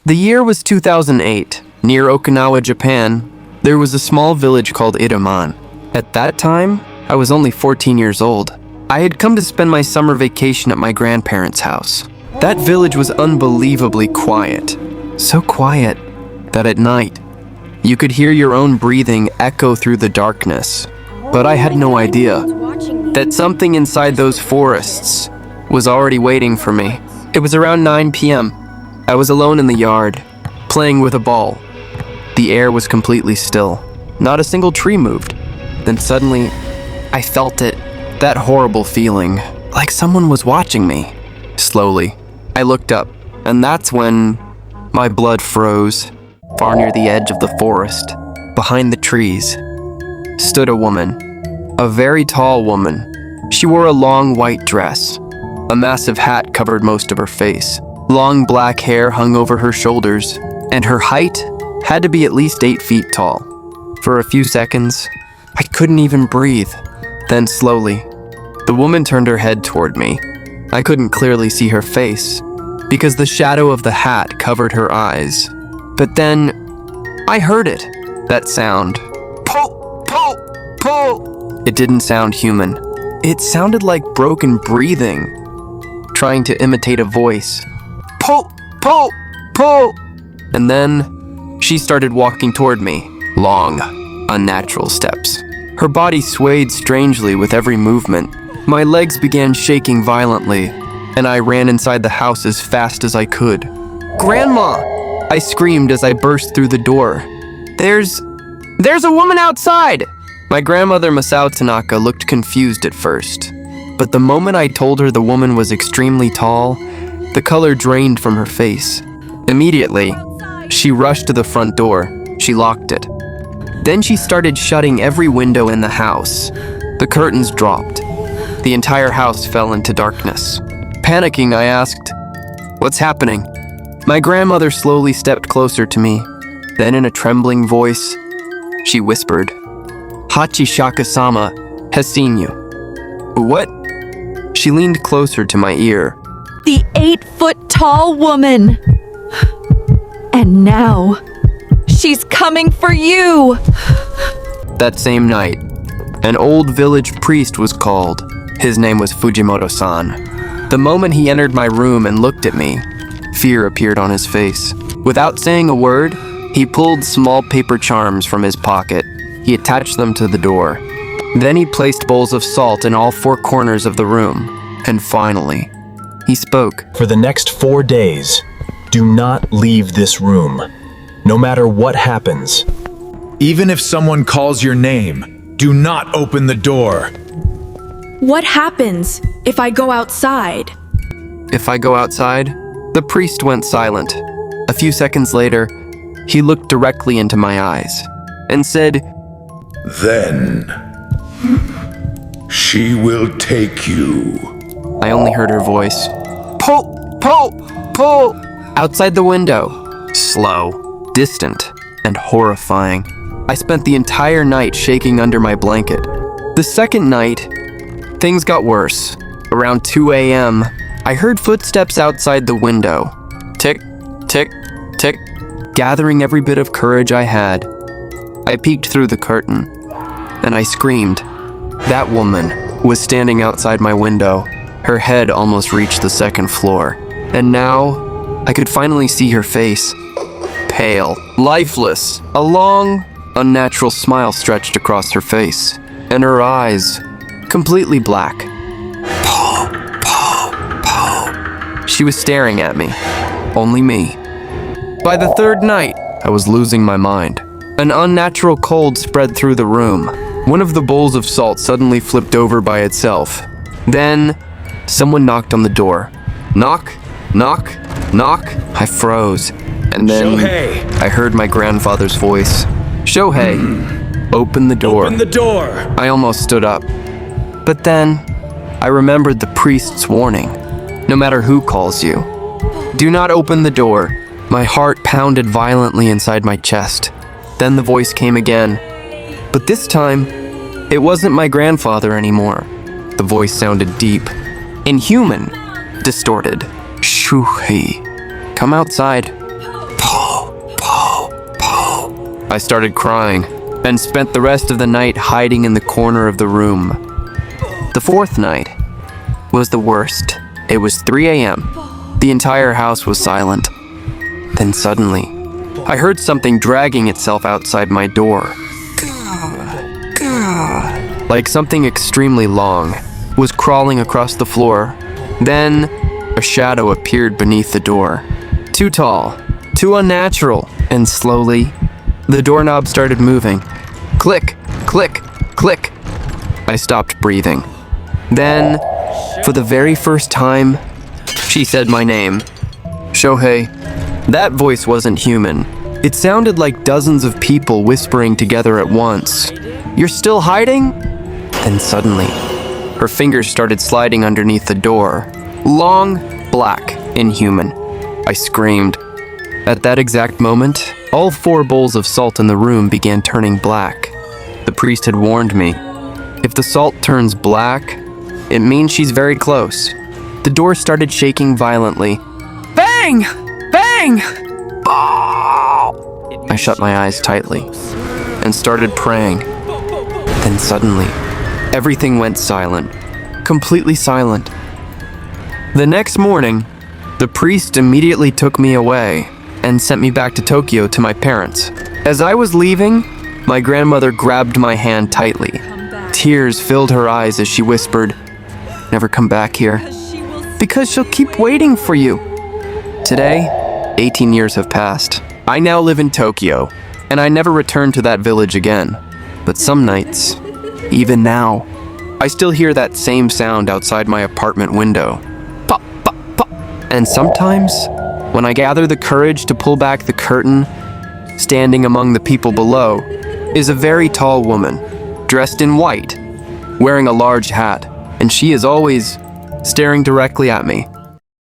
The year was 2008. Near Okinawa, Japan, there was a small village called Itaman. At that time, I was only 14 years old. I had come to spend my summer vacation at my grandparents' house. That village was unbelievably quiet. So quiet that at night, you could hear your own breathing echo through the darkness. But I had no idea that something inside those forests was already waiting for me. It was around 9 p.m. I was alone in the yard, playing with a ball. The air was completely still. Not a single tree moved. Then suddenly, I felt it. That horrible feeling, like someone was watching me. Slowly, I looked up, and that's when my blood froze. Far near the edge of the forest, behind the trees, stood a woman. A very tall woman. She wore a long white dress. A massive hat covered most of her face. Long black hair hung over her shoulders, and her height had to be at least 8 feet tall. For a few seconds, I couldn't even breathe. Then slowly, the woman turned her head toward me. I couldn't clearly see her face because the shadow of the hat covered her eyes. But then, I heard it. That sound. Pull, pull, pull. It didn't sound human. It sounded like broken breathing, trying to imitate a voice. Pull, pull, pull. And then, she started walking toward me. Long, unnatural steps. Her body swayed strangely with every movement. My legs began shaking violently, and I ran inside the house as fast as I could. Grandma! I screamed as I burst through the door. There's a woman outside! My grandmother Masao Tanaka looked confused at first, but the moment I told her the woman was extremely tall, the color drained from her face. Immediately, she rushed to the front door. She locked it. Then she started shutting every window in the house. The curtains dropped. The entire house fell into darkness. Panicking, I asked, "What's happening?" My grandmother slowly stepped closer to me. Then in a trembling voice, she whispered, "Hachishakusama has seen you." What? She leaned closer to my ear. The 8-foot-tall woman. And now, she's coming for you. That same night, an old village priest was called. His name was Fujimoto-san. The moment he entered my room and looked at me, fear appeared on his face. Without saying a word, he pulled small paper charms from his pocket. He attached them to the door. Then he placed bowls of salt in all 4 corners of the room. And finally, he spoke. For the next 4 days, do not leave this room, no matter what happens. Even if someone calls your name, do not open the door. What happens if I go outside? If I go outside? The priest went silent. A few seconds later, he looked directly into my eyes and said, "Then she will take you." I only heard her voice. Pull, pull, pull! Outside the window. Slow, distant, and horrifying. I spent the entire night shaking under my blanket. The second night, things got worse. Around 2 a.m., I heard footsteps outside the window. Tick, tick, tick. Gathering every bit of courage I had, I peeked through the curtain, and I screamed. That woman was standing outside my window. Her head almost reached the 2nd floor, and now I could finally see her face. Pale, lifeless, a long, unnatural smile stretched across her face, and her eyes, completely black. She was staring at me. Only me. By the 3rd night, I was losing my mind. An unnatural cold spread through the room. One of the bowls of salt suddenly flipped over by itself. Then, someone knocked on the door. Knock, knock, knock. I froze. And then Shohei! I heard my grandfather's voice. Shohei, open the door. Open the door! I almost stood up. But then, I remembered the priest's warning. No matter who calls you, do not open the door. My heart pounded violently inside my chest. Then the voice came again. But this time, it wasn't my grandfather anymore. The voice sounded deep, inhuman, distorted. Shohei, come outside. I started crying, and spent the rest of the night hiding in the corner of the room. The fourth night was the worst. It was 3 a.m. The entire house was silent. Then suddenly, I heard something dragging itself outside my door. Like something extremely long was crawling across the floor. Then, a shadow appeared beneath the door. Too tall, too unnatural, and slowly, the doorknob started moving. Click, click, click. I stopped breathing. Then, for the very first time, she said my name. Shohei. That voice wasn't human. It sounded like dozens of people whispering together at once. You're still hiding? Then suddenly, her fingers started sliding underneath the door. Long, black, inhuman. I screamed. At that exact moment, all 4 bowls of salt in the room began turning black. The priest had warned me. If the salt turns black, it means she's very close. The door started shaking violently. Bang! Bang! I shut my eyes tightly and started praying. Then suddenly, everything went silent. Completely silent. The next morning, the priest immediately took me away and sent me back to Tokyo to my parents. As I was leaving, my grandmother grabbed my hand tightly. Tears filled her eyes as she whispered, "Never come back here, because she'll keep waiting for you." Today, 18 years have passed. I now live in Tokyo, and I never returned to that village again. But some nights, even now, I still hear that same sound outside my apartment window. Pop, pop, pop. And sometimes, when I gather the courage to pull back the curtain, standing among the people below is a very tall woman, dressed in white, wearing a large hat, and she is always staring directly at me.